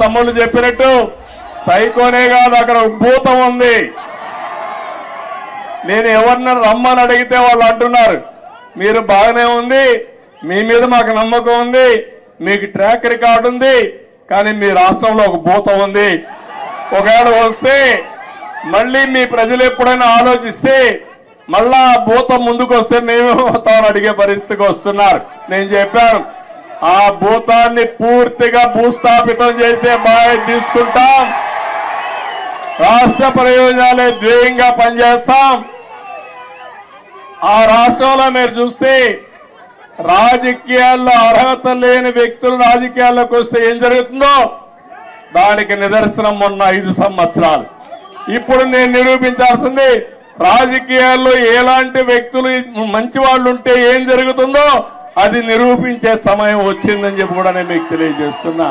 తమ్ముళ్ళు చెప్పినట్టు సైకోనే కాదు, అక్కడ భూతం ఉంది. నేను ఎవరిని రమ్మని అడిగితే వాళ్ళు అంటున్నారు మీరు బాగానే ఉంది, మీ మీద మాకు నమ్మకం ఉంది, మీకు ట్రాక్ రికార్డు ఉంది, కానీ మీ రాష్ట్రంలో ఒక భూతం ఉంది. ఒకవేళ వస్తే మళ్ళీ మీ ప్రజలు ఎప్పుడైనా ఆలోచిస్తే మళ్ళా ఆ భూతం ముందుకు వస్తే మేమేమవుతామని అడిగే పరిస్థితికి వస్తున్నారు. నేను చెప్పాను ఆ భూతాన్ని పూర్తిగా భూస్థాపితం చేసే బాధ్యత తీసుకుంటాం. రాష్ట్ర ప్రయోజనాలే ధ్యేయంగా పనిచేస్తాం. ఆ రాష్ట్రంలో మీరు చూస్తే రాజకీయాల్లో అర్హత లేని వ్యక్తులు రాజకీయాల్లోకి వస్తే ఏం జరుగుతుందో దానికి నిదర్శనం మొన్న 5 సంవత్సరాలు. ఇప్పుడు నేను నిరూపించాల్సింది రాజకీయాల్లో ఎలాంటి వ్యక్తులు మంచి వాళ్ళు ఉంటే ఏం జరుగుతుందో అది నిరూపించే సమయం వచ్చిందని చెప్పి కూడా నేను మీకు తెలియజేస్తున్నా.